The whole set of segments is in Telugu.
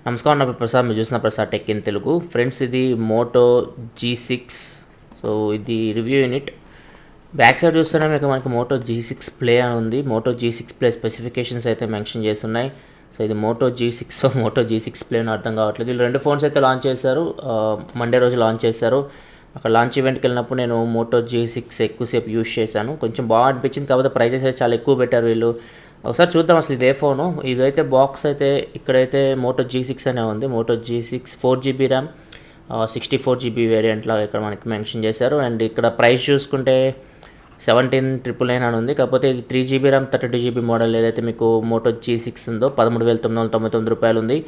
నమస్కారం, నా పేరు ప్రసాద్. మీరు చూసిన Prasad tech in Telugu. Friends, ఇది మోటో G6. సో ఇది రివ్యూ యూనిట్. బ్యాక్ సైడ్ చూస్తేనే మీకు మనకి మోటో G6 ప్లే అని ఉంది. మోటో G6 ప్లే స్పెసిఫికేషన్స్ అయితే మెన్షన్ చేస్తున్నాయి. సో ఇది Moto G6 Moto G6 play అని అర్థం కావట్లేదు. వీళ్ళు 2 ఫోన్స్ అయితే లాంచ్ చేశారు. మండే రోజు లాంచ్ చేశారు. అక్కడ లాంచ్ ఈవెంట్కి వెళ్ళినప్పుడు నేను మోటో G6 ఎక్కువసేపు యూజ్ చేశాను. కొంచెం బాగా అనిపించింది. కాకపోతే ప్రైజెస్ అయితే చాలా ఎక్కువ పెట్టారు వీళ్ళు. ఒకసారి చూద్దాం అసలు ఇదే ఫోను. ఇదైతే బాక్స్ అయితే ఇక్కడైతే మోటో G6 అనే ఉంది. Moto G6 4GB RAM 64GB వేరియంట్లో ఇక్కడ మనకి మెన్షన్ చేశారు. అండ్ ఇక్కడ ప్రైస్ చూసుకుంటే 17,999 అని ఉంది. కాకపోతే ఇది 3GB ర్యామ్ 32GB మోడల్ ఏదైతే మీకు మోటో G6 ఉందో 13,999 రూపాయలు ఉంది.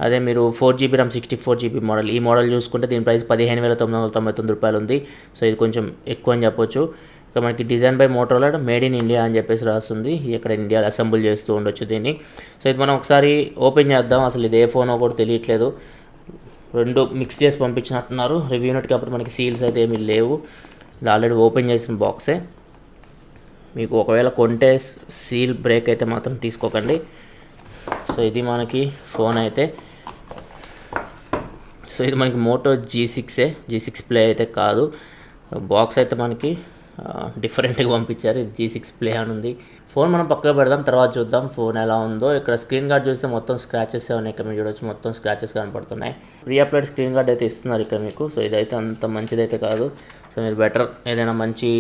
అదే మీరు 4GB ర్యామ్ 64GB మోడల్ ఈ మోడల్ చూసుకుంటే దీని ప్రైస్ 15,999 రూపాయలు ఉంది. సో ఇది కొంచెం ఎక్కువ అని చెప్పొచ్చు. ఇక్కడ మనకి design by Motorola, made in India అని చెప్పేసి రాస్తుంది. ఇక్కడ ఇండియాలో అసెంబుల్ చేస్తూ ఉండొచ్చు దీన్ని. సో ఇది మనం ఒకసారి ఓపెన్ చేద్దాం. అసలు ఇది ఏ ఫోనో కూడా తెలియట్లేదు. 2 మిక్స్ చేసి పంపించినట్టున్నారు. రివ్యూ యూనిట్ కాబట్టి మనకి సీల్స్ అయితే ఏమీ లేవు. ఇది ఆల్రెడీ ఓపెన్ చేసిన బాక్సే. మీకు ఒకవేళ కొంటే సీల్ బ్రేక్ అయితే మాత్రం తీసుకోకండి. సో ఇది మనకి ఫోన్ అయితే. సో ఇది మనకి మోటో G6 ప్లే అయితే కాదు. బాక్స్ అయితే మనకి డిఫరెంట్గా పంపించారు. ఇది G6 ప్లే అని ఉంది. ఫోన్ మనం పక్కగా పెడదాం, తర్వాత చూద్దాం ఫోన్ ఎలా ఉందో. ఇక్కడ స్క్రీన్ గార్డ్ చూస్తే మొత్తం స్క్రాచెస్ ఉన్నాయి. ఇక్కడ మీరు చూడొచ్చు, మొత్తం స్క్రాచెస్ కనపడుతున్నాయి. ప్రీ అప్లైడ్ స్క్రీన్ గార్డ్ అయితే ఇస్తున్నారు ఇక్కడ మీకు. సో ఇదైతే అంత మంచిదైతే కాదు. సో మీరు బెటర్ ఏదైనా మంచి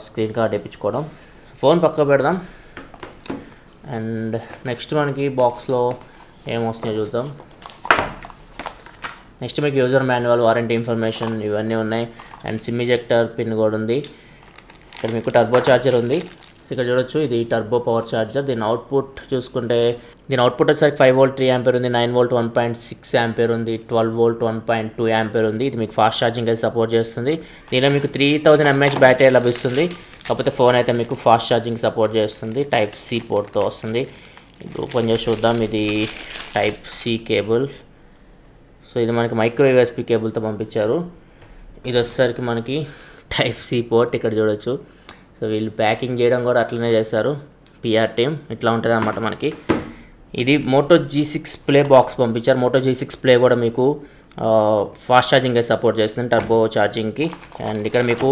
స్క్రీన్ గార్డ్ వేయించుకోవడం. ఫోన్ పక్కగా పెడదాం. అండ్ నెక్స్ట్ మనకి బాక్స్లో ఏమొస్తున్నాయో చూద్దాం. నెక్స్ట్ మీకు యూజర్ మాన్యువల్, వారంటీ ఇన్ఫర్మేషన్ ఇవన్నీ ఉన్నాయి. అండ్ సిమ్ ఇజెక్టర్ పిన్ కూడా ఉంది. ఇక్కడ మీకు టర్బో ఛార్జర్ ఉంది. సో ఇక్కడ చూడొచ్చు, ఇది టర్బో పవర్ ఛార్జర్. దీని అవుట్పుట్ చూసుకుంటే దీని అవుట్పుట్ వచ్చేసరికి 5V 3A ఉంది, 9V 1.6A ఉంది, 12V 1.2A ఉంది. ఇది మీకు ఫాస్ట్ ఛార్జింగ్ అయితే సపోర్ట్ చేస్తుంది. దీనిలో మీకు 3000 mAh బ్యాటరీ లభిస్తుంది. కాకపోతే ఫోన్ అయితే మీకు ఫాస్ట్ ఛార్జింగ్ సపోర్ట్ చేస్తుంది. Type-C పోర్ట్తో వస్తుంది. ఇది ఓపెన్ చేసి చూద్దాం. ఇది Type-C కేబుల్. సో ఇది మనకి మైక్రో USB కేబుల్తో పంపించారు. ఇది వచ్చేసరికి మనకి Type-C పోర్ట్ ఇక్కడ చూడొచ్చు. సో వీళ్ళు ప్యాకింగ్ చేయడం కూడా అట్లనే చేస్తారు. PR టీమ్ ఇట్లా ఉంటుంది అన్నమాట మనకి. ఇది మోటో G6 ప్లే బాక్స్ పంపించారు. మోటో G6 ప్లే కూడా మీకు ఫాస్ట్ ఛార్జింగ్ అయితే సపోర్ట్ చేస్తుంది, టర్బో ఛార్జింగ్కి. అండ్ ఇక్కడ మీకు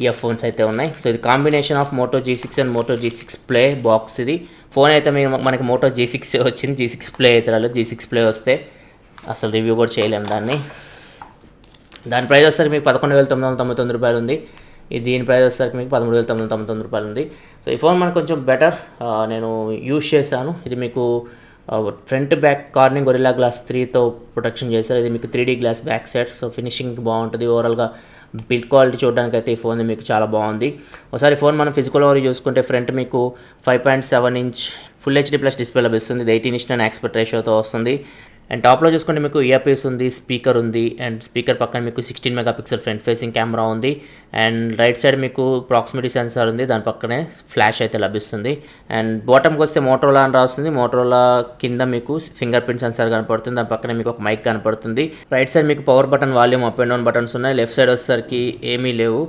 ఇయర్ ఫోన్స్ అయితే ఉన్నాయి. సో ఇది combination of Moto G6 and Moto G6 play box. ఇది ఫోన్ అయితే మనకి మోటో G6 వచ్చింది. G6 ప్లే అయితే రాలేదు. G6 ప్లే వస్తే అసలు రివ్యూ కూడా చేయలేము దాన్ని. దాని ప్రైస్ వచ్చేసరికి మీకు 11,999 రూపాయలు ఉంది. దీని ప్రైస్ వచ్చేసరికి మీకు 13,999 రూపాయలు ఉంది. సో ఈ ఫోన్ మనకు కొంచెం బెటర్. నేను యూజ్ చేశాను. ఇది మీకు front back Corning gorilla glass 3తో ప్రొటెక్షన్ చేశారు. ఇది మీకు 3D glass back side. So finishing బాగుంటుంది. ఓవరాల్గా బిల్డ్ క్వాలిటీ చూడడానికి అయితే ఈ ఫోన్ మీకు చాలా బాగుంది. ఒకసారి ఫోన్ మనం ఫిజికల్ ఓవర్ చూసుకుంటే ఫ్రంట్ మీకు 5.7 inch full HD plus display లభిస్తుంది. ఇది 18:9 ఆస్పెక్ట్ రేషియోతో వస్తుంది. అండ్ టాప్లో చూసుకుంటే మీకు ఇయర్ పీస్ ఉంది, స్పీకర్ ఉంది. అండ్ స్పీకర్ పక్కన మీకు 16 మెగాపిక్సెల్ ఫ్రంట్ ఫేసింగ్ కెమెరా ఉంది. అండ్ రైట్ సైడ్ మీకు ప్రాక్సిమిటీ సెన్సార్ ఉంది. దాని పక్కనే ఫ్లాష్ అయితే లభిస్తుంది. అండ్ బాటమ్కి వస్తే మోటోరోలా అని రాస్తుంది. మోటోరోలా కింద మీకు ఫింగర్ ప్రింట్ సెన్సార్ కనపడుతుంది. దాని పక్కనే మీకు ఒక మైక్ కనపడుతుంది. రైట్ సైడ్ మీకు power button, volume, up and down buttons ఉన్నాయి. లెఫ్ట్ సైడ్ వచ్చేసరికి ఏమీ లేవు.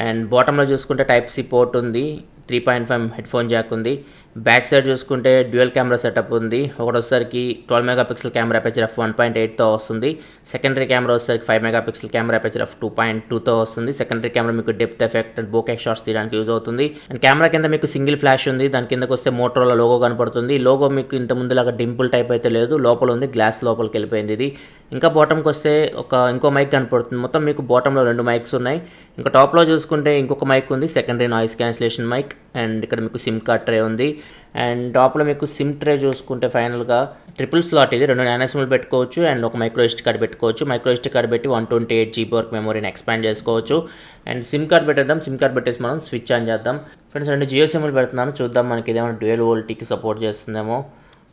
అండ్ బాటంలో చూసుకుంటే Type-C పోర్ట్ ఉంది, 3.5 హెడ్ఫోన్ జాక్ ఉంది. బ్యాక్ సైడ్ చూసుకుంటే డ్యూయల్ కెమెరా సెటప్ ఉంది. ఒకటి వచ్చేసరికి 12 మెగాపిక్సెల్ కెమెరా అపర్చర్ f1.8తో వస్తుంది. సెకండరీ కెమెరా వచ్చేసరికి 5 మెగాపిక్సెల్ కెమెరా అపర్చర్ f2.2తో వస్తుంది. సెకండరీ కెమెరా మీకు depth effect and bouquet shots తీయడానికి యూజ్ అవుతుంది. అండ్ కెమెరా కింద మీకు సింగిల్ ఫ్లాష్ ఉంది. దాని కిందకి వస్తే మోటోరోలా లోగో కనపడుతుంది. ఈ లోగో మీకు ఇంత ముందులాగా డింపుల్ టైప్ అయితే లేదు, లోపల ఉంది. గ్లాస్ లోపలికి వెళ్ళిపోయింది ఇది. ఇంకా బాటంకి వస్తే ఇంకో మైక్ కనపడుతుంది. మొత్తం మీకు బాటంలో 2 మైక్స్ ఉన్నాయి. ఇంకా టాప్లో చూసుకుంటే ఇంకొక మైక్ ఉంది, secondary noise cancellation mic. And ఇక్కడ మీకు సిమ్ కార్డ్ ట్రే ఉంది. అండ్ టాప్లో మీకు సిమ్ ట్రే చూసుకుంటే ఫైనల్గా ట్రిపుల్ స్లాట్. ఇది 2 నానోసిమ్లు పెట్టుకోవచ్చు అండ్ ఒక మైక్రో SD కార్డ్ పెట్టుకోవచ్చు. మైక్రో SD కార్డ్ పెట్టి 128GB వరకు మెమరీని ఎక్స్పాండ్ చేసుకోవచ్చు. అండ్ సిమ్ కార్డ్ పెట్టేద్దాం. సిమ్ కార్డ్ పెట్టేసి మనం స్విచ్ ఆన్ చేద్దాం. ఫ్రెండ్స్ 2 జియో సిమ్లు పెడుతున్నాను. చూద్దాం మనకి ఇదేమైనా డ్యూయల్ వోల్టీకి సపోర్ట్ చేస్తుందేమో.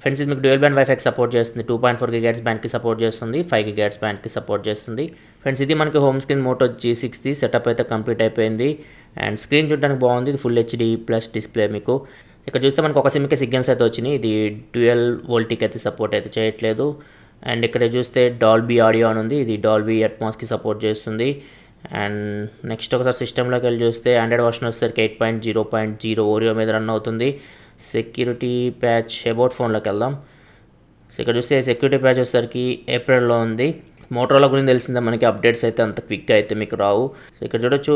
ఫ్రెండ్స్ ఇది మీకు డ్యూయల్ బ్యాండ్ వైఫైకి సపోర్ట్ చేస్తుంది. 2.4 GHz బ్యాండ్కి సపోర్ట్ చేస్తుంది. 5 GHz బ్యాండ్కి సపోర్ట్ చేస్తుంది. ఫ్రెండ్స్ ఇది మనకి హోమ్ స్క్రీన్ మోటో G6ది సెటప్ అయితే కంప్లీట్ అయిపోయింది. అండ్ స్క్రీన్ చూడడానికి బాగుంది. ఇది ఫుల్ HD ప్లస్ డిస్ప్లే మీకు. ఇక్కడ చూస్తే మనకు ఒక సిమ్కి సిగ్నల్స్ అయితే వచ్చినాయి. ఇది డ్యూయల్ వోల్టీకి అయితే సపోర్ట్ అయితే చేయట్లేదు. అండ్ ఇక్కడ చూస్తే డాల్బీ ఆడియో అని ఉంది. ఇది డాల్బీ అట్మాస్కి సపోర్ట్ చేస్తుంది. అండ్ నెక్స్ట్ ఒకసారి సిస్టంలోకి వెళ్ళి చూస్తే ఆండ్రాయిడ్ వర్షన్ వచ్చేసరికి 8.0.0 ఓరియో మీద రన్ అవుతుంది. సెక్యూరిటీ ప్యాచ్ అబౌట్ ఫోన్లోకి వెళ్దాం. ఇక్కడ చూస్తే సెక్యూరిటీ ప్యాచ్ వచ్చేసరికి ఏప్రిల్లో ఉంది. మోటరోలా గురించి తెలిసిందే మనకి, అప్డేట్స్ అయితే అంత క్విక్గా అయితే మీకు రావు. సో ఇక్కడ చూడొచ్చు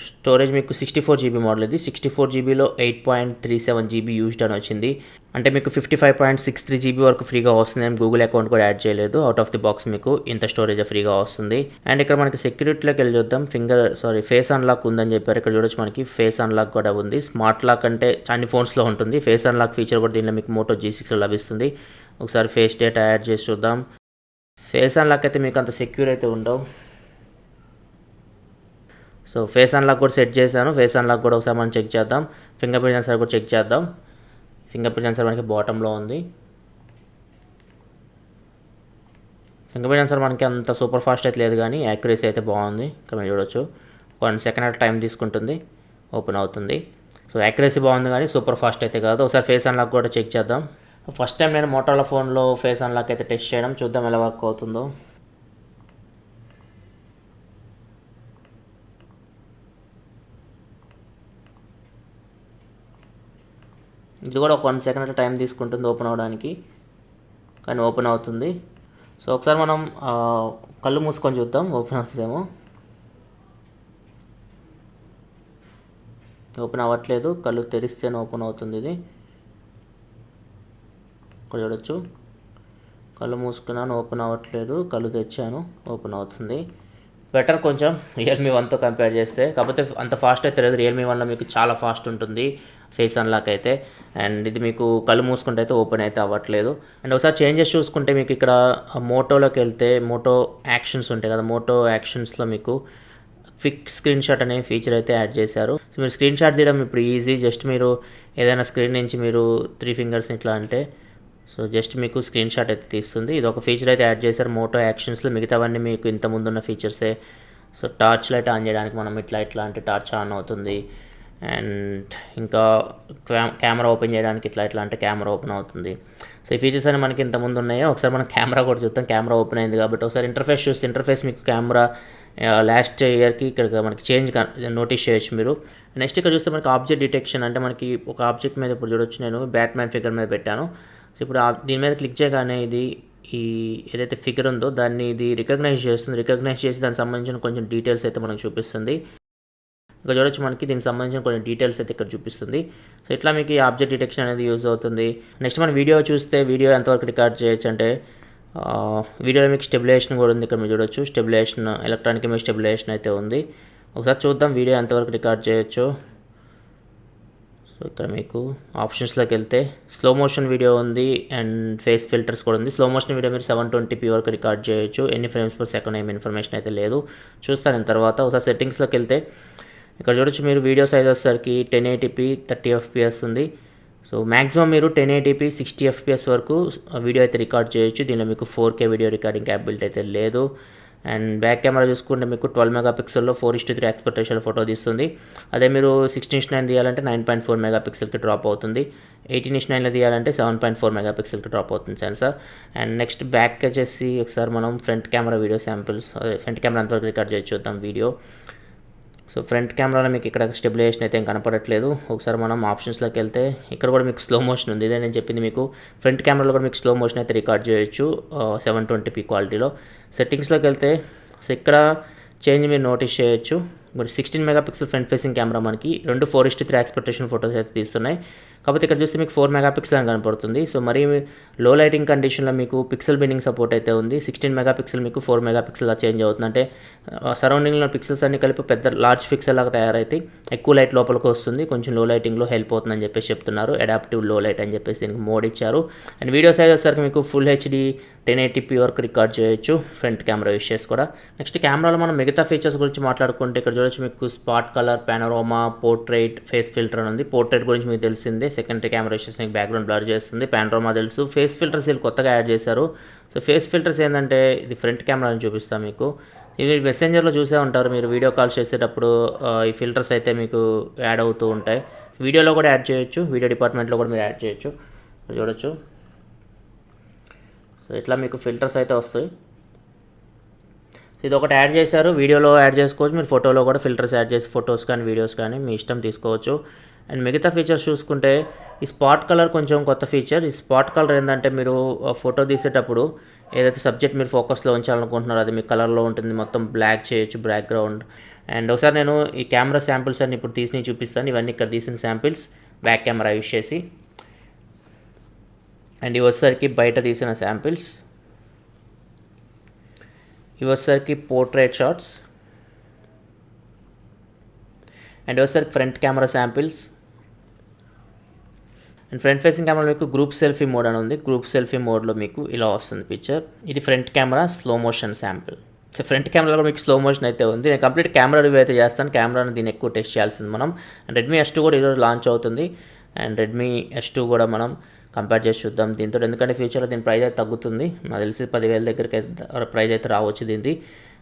స్టోరేజ్ మీకు 64GB మోడల్ ఇది. 64GBలో 8.37GB యూజ్డ్ అని వచ్చింది. అంటే మీకు 55.63GB వరకు ఫ్రీగా వస్తుంది. నేను గూగుల్ అకౌంట్ కూడా యాడ్ చేయలేదు. అవుట్ ఆఫ్ ది బాక్స్ మీకు ఇంత స్టోరేజ్ ఫ్రీగా వస్తుంది. అండ్ ఇక్కడ మనకి సెక్యూరిటీలోకి వెళ్ళి చూద్దాం. ఫేస్ అన్లాక్ ఉందని చెప్పారు. ఇక్కడ చూడొచ్చు మనకి ఫేస్ అన్లాక్ కూడా ఉంది. స్మార్ట్ లాక్ అంటే అన్ని ఫోన్స్లో ఉంటుంది. ఫేస్ అన్లాక్ ఫీచర్ కూడా దీనిలో మీకు మోటో G6లో లభిస్తుంది. ఒకసారి ఫేస్ డేటా యాడ్ చేసి చూద్దాం. ఫేస్ అన్లాక్ అయితే మీకు అంత సెక్యూర్ అయితే ఉండవు. సో ఫేస్ అన్లాక్ కూడా సెట్ చేశాను. ఫేస్ అన్లాక్ కూడా ఒకసారి మనం చెక్ చేద్దాం. ఫింగర్ ప్రింట్ సెన్సార్ కూడా చెక్ చేద్దాం. ఫింగర్ ప్రింట్ సెన్సార్ మనకి బాటంలో ఉంది. ఫింగర్ ప్రింట్ సెన్సార్ మనకి అంత సూపర్ ఫాస్ట్ అయితే లేదు, కానీ యాక్యురసీ అయితే బాగుంది. ఇక్కడ మీరు చూడొచ్చు 1 సెకండ్ టైం తీసుకుంటుంది, ఓపెన్ అవుతుంది. సో యాక్యురసీ బాగుంది, కానీ సూపర్ ఫాస్ట్ అయితే కాదు. ఒకసారి ఫేస్ అన్లాక్ కూడా చెక్ చేద్దాం. ఫస్ట్ టైం నేను మోటోరోలా ఫోన్లో ఫేస్ అన్లాక్ అయితే టెస్ట్ చేయడం, చూద్దాం ఎలా వర్క్ అవుతుందో. ఇది కూడా ఒక 1 సెకండ్ టైం తీసుకుంటుంది ఓపెన్ అవ్వడానికి, కానీ ఓపెన్ అవుతుంది. సో ఒకసారి మనం కళ్ళు మూసుకొని చూద్దాం ఓపెన్ అవుతుందేమో. ఓపెన్ అవ్వట్లేదు, కళ్ళు తెరిస్తేనే ఓపెన్ అవుతుంది. ఇది ఇక్కడ చూడొచ్చు, కళ్ళు మూసుకున్నాను, ఓపెన్ అవ్వట్లేదు. కళ్ళు తెచ్చాను, ఓపెన్ అవుతుంది. బెటర్ కొంచెం రియల్మీ 1తో కంపేర్ చేస్తే. కాకపోతే అంత ఫాస్ట్ అయితే లేదు. రియల్మీ 1లో మీకు చాలా ఫాస్ట్ ఉంటుంది ఫేస్ అన్లాక్ అయితే. అండ్ ఇది మీకు కళ్ళు మూసుకుంటే అయితే ఓపెన్ అయితే అవ్వట్లేదు. అండ్ ఒకసారి చేంజెస్ చూసుకుంటే మీకు ఇక్కడ మోటోలోకి వెళ్తే మోటో యాక్షన్స్ ఉంటాయి కదా, మోటో యాక్షన్స్లో మీకు క్విక్ స్క్రీన్ షాట్ అనే ఫీచర్ అయితే యాడ్ చేశారు. సో మీరు స్క్రీన్ షాట్ తీయడం ఇప్పుడు ఈజీ. జస్ట్ మీరు ఏదైనా స్క్రీన్ నుంచి మీరు 3 ఫింగర్స్ని ఇట్లా అంటే సో జస్ట్ మీకు స్క్రీన్ షాట్ అయితే తీస్తుంది. ఇది ఒక ఫీచర్ అయితే యాడ్ చేశారు మోటో యాక్షన్స్లో. మిగతావన్నీ మీకు ఇంత ముందున్న ఫీచర్సే. సో టార్చ్ లైట్ ఆన్ చేయడానికి మనం ఇట్లా అంటే టార్చ్ ఆన్ అవుతుంది. అండ్ ఇంకా కెమెరా ఓపెన్ చేయడానికి ఇట్లా అంటే కెమెరా ఓపెన్ అవుతుంది. సో ఈ ఫీచర్స్ అనేవి మనకి ఇంత ముందు ఉన్నాయో. ఒకసారి మనం కెమెరా కూడా చూద్దాం. కెమెరా ఓపెన్ అయింది కాబట్టి ఒకసారి ఇంటర్ఫేస్ చూస్తే, ఇంటర్ఫేస్ మీకు కెమెరా లాస్ట్ ఇయర్కి ఇక్కడ మనకి చేంజ్ నోటీస్ చేయొచ్చు మీరు. నెక్స్ట్ ఇక్కడ చూస్తే మనకి ఆబ్జెక్ట్ డిటెక్షన్, అంటే మనకి ఒక ఆబ్జెక్ట్ మీద ఇప్పుడు చూడొచ్చు, నేను బ్యాట్మ్యాన్ ఫిగర్ మీద పెట్టాను. సో ఇప్పుడు దీని మీద క్లిక్ చేయగానే ఇది ఈ ఏదైతే ఫిగర్ ఉందో దాన్ని ఇది రికగ్నైజ్ చేస్తుంది. రికగ్నైజ్ చేసి దానికి సంబంధించిన కొంచెం డీటెయిల్స్ అయితే మనకు చూపిస్తుంది. ఇక్కడ చూడొచ్చు మనకి దీనికి సంబంధించిన కొన్ని డీటెయిల్స్ అయితే ఇక్కడ చూపిస్తుంది. సో ఇట్లా మీకు ఈ ఆబ్జెక్ట్ డిటెక్షన్ అనేది యూజ్ అవుతుంది. నెక్స్ట్ మనం వీడియో చూస్తే వీడియో ఎంతవరకు రికార్డ్ చేయొచ్చు అంటే వీడియోలో మీకు స్టెబిలైజేషన్ కూడా ఉంది. ఇక్కడ మీరు చూడొచ్చు స్టెబిలైజేషన్, ఎలక్ట్రానిక్ ఇమేజ్ స్టెబిలైజేషన్ అయితే ఉంది. ఒకసారి చూద్దాం వీడియో ఎంతవరకు రికార్డ్ చేయొచ్చు. సో ఇక్కడ మీకు ఆప్షన్స్లోకి వెళ్తే స్లో మోషన్ వీడియో ఉంది అండ్ ఫేస్ ఫిల్టర్స్ కూడా ఉంది. స్లో మోషన్ వీడియో మీరు 720p వరకు రికార్డ్ చేయొచ్చు. ఎన్ని ఫ్రేమ్స్ పర్ సెకండ్ ఏమి ఇన్ఫర్మేషన్ అయితే లేదు, చూస్తాను నేను తర్వాత. ఒకసారి సెట్టింగ్స్లోకి వెళ్తే ఇక్కడ చూడొచ్చు మీరు వీడియో సైజ్ వచ్చేసరికి 1080p 30fps ఉంది. సో మ్యాక్సిమం మీరు 1080p 60fps వరకు వీడియో అయితే రికార్డ్ చేయొచ్చు. దీనిలో మీకు 4K వీడియో రికార్డింగ్ క్యాపబిలిటీ అయితే లేదు. అండ్ బ్యాక్ కెమెరా చూసుకుంటే మీకు 12 మెగాపిక్సెల్లో 4:3 ఆస్పెక్ట్ రేషియోలో ఫోటో తీస్తుంది. అదే మీరు 16:9 తీయాలంటే 9.4 మెగాపిక్సెల్కి డ్రాప్ అవుతుంది. 18:9లో తీయాలంటే 7.4 మెగాపిక్సెల్కి డ్రాప్ అవుతుంది సెన్సార్. అండ్ నెక్స్ట్ బ్యాక్ వచ్చేసి ఒకసారి మనం front camera video samples, front camera ఎంతవరకు రికార్డ్ చేయొచ్చు చూద్దాం వీడియో. సో ఫ్రంట్ కెమెరాలో మీకు ఇక్కడ స్టెబిలైజేషన్ అయితే ఏం కనపడట్లేదు. ఒకసారి మనం ఆప్షన్స్లోకి వెళ్తే ఇక్కడ కూడా మీకు స్లో మోషన్ ఉంది. ఇదే నేను చెప్పింది మీకు, ఫ్రంట్ కెమెరాలో కూడా మీకు స్లో మోషన్ అయితే రికార్డ్ చేయొచ్చు 720p క్వాలిటీలో. సెట్టింగ్స్లోకి వెళ్తే సో ఇక్కడ చేంజ్ మీరు నోటీస్ చేయొచ్చు. మరి 16 మెగాపిక్సెల్ ఫ్రంట్ ఫేసింగ్ కెమెరా మనకి 2 4:3 ఆస్పెక్ట్ రేషియో ఫోటోస్ అయితే తీస్తున్నాయి. కాకపోతే ఇక్కడ చూస్తే మీకు 4 మెగాపిక్సెల్ అని కనపడుతుంది. సో మరి లో లైటింగ్ కండిషన్లో మీకు పిక్సెల్ బిన్నింగ్ సపోర్ట్ అయితే ఉంది. 16 మెగాపిక్సెల్ మీకు 4 మెగాపిక్సెల్ చేంజ్ అవుతుంది. అంటే సరౌండింగ్లో పిక్సెల్స్ అన్ని కలిపి పెద్ద లార్జ్ పిక్సెల్ లాగా తయారైతే ఎక్కువ లైట్ లోపలికి వస్తుంది. కొంచెం లో లైటింగ్లో హెల్ప్ అవుతుందని చెప్పేసి చెప్తున్నారు. అడాప్టివ్ లో లైట్ అని చెప్పేసి దీనికి మోడ్ ఇచ్చారు. అండ్ వీడియో సైజ్ వచ్చేసరికి మీకు ఫుల్ హెచ్డి 1080p వరకు రికార్డ్ చేయొచ్చు ఫ్రంట్ కెమెరా యూస్ చేసి కూడా. నెక్స్ట్ కెమెరాలో మనం మిగతా ఫీచర్స్ గురించి మాట్లాడుకుంటే ఇక్కడ చూడొచ్చు మీకు spot colour, పానోరామా, portrait, face filter అని ఉంది. పోర్ట్రైట్ గురించి మీకు తెలిసిందే, సెకండరీ కెమెరా యూస్ చేసి మీకు బ్యాక్గ్రౌండ్ బ్లర్ చేస్తుంది. పానోరామా తెలుసు. ఫేస్ ఫిల్టర్స్ వీళ్ళు కొత్తగా యాడ్ చేశారు. సో ఫేస్ ఫిల్టర్స్ ఏంటంటే ఇది ఫ్రంట్ కెమెరా అని చూపిస్తాను మీకు. ఇవి మెసెంజర్లో చూసే ఉంటారు మీరు, వీడియో కాల్ చేసేటప్పుడు ఈ ఫిల్టర్స్ అయితే మీకు యాడ్ అవుతూ ఉంటాయి. వీడియోలో కూడా యాడ్ చేయొచ్చు, వీడియో డిపార్ట్మెంట్లో కూడా మీరు యాడ్ చేయొచ్చు. చూడొచ్చు సో ఇట్లా మీకు ఫిల్టర్స్ అయితే వస్తాయి. సో ఇది ఒకటి యాడ్ చేశారు, వీడియోలో యాడ్ చేసుకోవచ్చు. మీరు ఫోటోలో కూడా ఫిల్టర్స్ యాడ్ చేసి ఫొటోస్ కానీ వీడియోస్ కానీ మీ ఇష్టం తీసుకోవచ్చు. అండ్ మిగతా ఫీచర్స్ చూసుకుంటే ఈ స్పాట్ కలర్ కొంచెం కొత్త ఫీచర్. ఈ స్పాట్ కలర్ ఏంటంటే మీరు ఫోటో తీసేటప్పుడు ఏదైతే సబ్జెక్ట్ మీరు ఫోకస్లో ఉంచాలనుకుంటున్నారో అది మీ కలర్లో ఉంటుంది. మొత్తం బ్లాక్ చేయొచ్చు బ్యాక్గ్రౌండ్. అండ్ ఒకసారి నేను ఈ కెమెరా శాంపిల్స్ అన్ని ఇప్పుడు తీసి చూపిస్తాను. ఇవన్నీ ఇక్కడ తీసిన శాంపిల్స్ బ్యాక్ కెమెరా యూస్ చేసి. అండ్ ఇవి వచ్చేసరికి బయట తీసిన శాంపిల్స్. ఇవి వచ్చేసరికి పోర్ట్రేట్ షాట్స్. అండ్ వచ్చేసరికి front camera samples. And front facing camera మీకు గ్రూప్ సెల్ఫీ మోడ్ అని ఉంది. గ్రూప్ సెల్ఫీ మోడ్లో మీకు ఇలా వస్తుంది పిక్చర్. ఇది front camera slow motion sample. So front కెమెరాలో కూడా మీకు స్లో మోషన్ అయితే ఉంది. నేను కంప్లీట్ కెమెరా రివ్యూ అయితే చేస్తాను. కెమెరాని దీన్ని ఎక్కువ టెస్ట్ చేయాల్సింది మనం. అండ్ రెడ్మీ S2 కూడా ఈరోజు లాంచ్ అవుతుంది. అండ్ రెడ్మీ S2 కూడా మనం కంపేర్ చేసి చూద్దాం దీంతో. ఎందుకంటే ఫ్యూచర్లో దీని ప్రైస్ అయితే తగ్గుతుంది. నాకు తెలిసి 10,000 దగ్గరికి అయితే ప్రైస్ అయితే రావచ్చు దీనిది.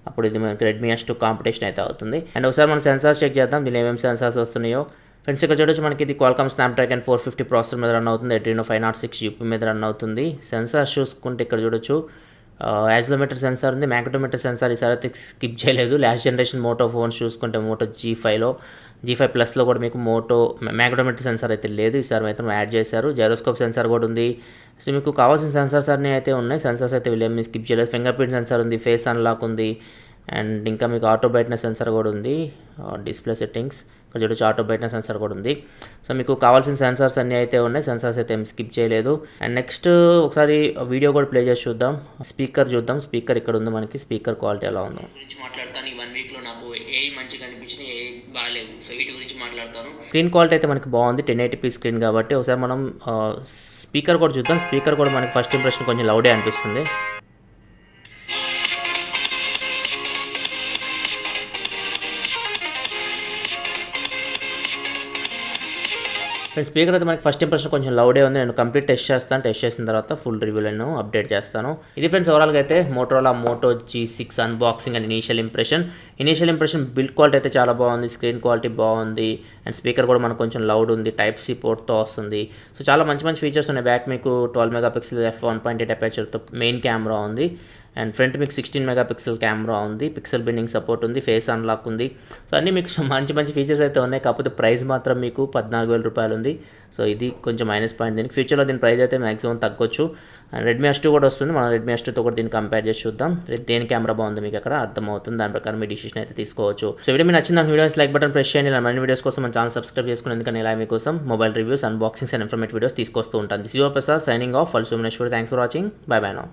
అప్పుడు ఇది మనకి రెడ్మీ S2 కాంపిటీషన్ అయితే అవుతుంది. అండ్ ఒకసారి మనం సెన్సార్స్ చెక్ చేద్దాం. దీనిలో ఏమేమి సెన్సార్స్ వస్తున్నాయో. ఫ్రెండ్స్ ఇక్కడ చూడొచ్చు మనకి ఇది క్వాల్కామ్ స్నాప్డ్రాగన్ 450 ప్రాసెసర్ మీద రన్ అవుతుంది. Adreno 506 GPU మీద రన్ అవుతుంది. సెన్సార్స్ చూసుకుంటే ఇక్కడ చూడొచ్చు యాక్సిలరోమీటర్ సెన్సార్ ఉంది. మ్యాగ్నెటోమీటర్ సెన్సార్ ఈసారి అయితే స్కిప్ చేయలేదు. లాస్ట్ జనరేషన్ మోటో ఫోన్స్ చూసుకుంటే మోటో G5 ప్లస్లో కూడా మీకు మ్యాగ్నెటోమీటర్ సెన్సార్ అయితే లేదు. ఈసారి మాత్రం యాడ్ చేశారు. జైరోస్కోప్ సెన్సార్ కూడా ఉంది. సో మీకు కావాల్సిన సెన్సార్స్ అన్నీ అయితే ఉన్నాయి. సెన్సార్స్ అయితే వీళ్ళేమి స్కిప్ చేయలేదు. ఫింగర్ ప్రింట్ సెన్సార్ ఉంది. ఫేస్ అన్లాక్ ఉంది. అండ్ ఇంకా మీకు ఆటో బ్రైట్నెస్ సెన్సార్ కూడా ఉంది. డిస్ప్లే సెట్టింగ్స్ ఇక్కడ చూడొచ్చు ఆటో బ్రైట్నెస్ సెన్సార్ కూడా ఉంది. సో మీకు కావాల్సిన సెన్సార్స్ అన్నీ అయితే ఉన్నాయి. సెన్సార్స్ అయితే ఏం స్కిప్ చేయలేదు. అండ్ నెక్స్ట్ ఒకసారి వీడియో కూడా ప్లే చేసి చూద్దాం. స్పీకర్ చూద్దాం. స్పీకర్ ఇక్కడ ఉంది మనకి. స్పీకర్ క్వాలిటీ ఎలా ఉందో గురించి మాట్లాడతాను. ఈ 1 వీక్లో నాకు ఏ మంచిగా అనిపించినాయి, ఏ బాగాలేవు. సో వీటి గురించి మాట్లాడతాను. స్క్రీన్ క్వాలిటీ అయితే మనకి బాగుంది. 1080p స్క్రీన్ కాబట్టి. ఒకసారి మనం స్పీకర్ కూడా చూద్దాం. స్పీకర్ కూడా మనకి ఫస్ట్ ఇంప్రెషన్ కొంచెం లౌడే అనిపిస్తుంది. స్పీకర్ అయితే మనకి ఫస్ట్ ఇంప్రెషన్ కొంచెం లౌడే ఉంది. నేను కంప్లీట్ టెస్ట్ చేస్తాను. టెస్ట్ చేసిన తర్వాత ఫుల్ రివ్యూలో నేను అప్డేట్ చేస్తాను. ఇది ఫ్రెండ్స్ ఓవరాల్గా అయితే Motorola Moto G6 unboxing and initial impression build quality అయితే చాలా బాగుంది. స్క్రీన్ క్వాలిటీ బాగుంది. అండ్ స్పీకర్ కూడా మనకు కొంచెం లౌడ్ ఉంది. Type-C పోర్ట్తో వస్తుంది. సో చాలా మంచి ఫీచర్స్ ఉన్నాయి. బ్యాక్ మీకు 12 మెగాపిక్సెల్ f1.8 అపర్చర్తో మెయిన్ కెమెరా ఉంది. అండ్ ఫ్రంట్ మీకు 16 మెగాపిక్సెల్ కెమెరా ఉంది. పిక్సెల్ బిండింగ్ సపోర్ట్ ఉంది. ఫేస్ అన్లాక్ ఉంది. సో అన్నీ మీకు మంచి ఫీచర్స్ అయితే ఉన్నాయి. కాకపోతే ప్రైస్ మాత్రం మీకు 14,000 రూపాయలు ఉంది. సో ఇది కొంచెం మైనస్ పాయింట్. దీనికి ఫ్యూచర్లో దీని ప్రైస్ అయితే మ్యాక్సిమం తగ్గొచ్చు. అండ్ రెడ్మీ S2 కూడా వస్తుంది. మనం రెడ్మీ S2తో కూడా దీన్ని కంపేర్ చేసి చూద్దాం. దేని కెమెరా బాగుంది మీకు అక్కడ అర్థమవుతుంది. దాని ప్రకారం మీ డిసిషన్ అయితే తీసుకోవచ్చు. సో వీడియో మీకు నచ్చిన వీడియోస్ లైక్ బటన్ ప్రెస్ చేయండి. ఇలా మరిన్ని వీడియోస్ కోసం మన ఛానల్ సబ్స్క్రైబ్ చేసుకుని, ఎందుకంటే ఇలా మీకోసం mobile reviews, unboxings and informative videos తీసుకొస్తూ ఉంటాను. This your Prasad signing off. ఫల్ so next video. Thanks for watching. Bye bye now.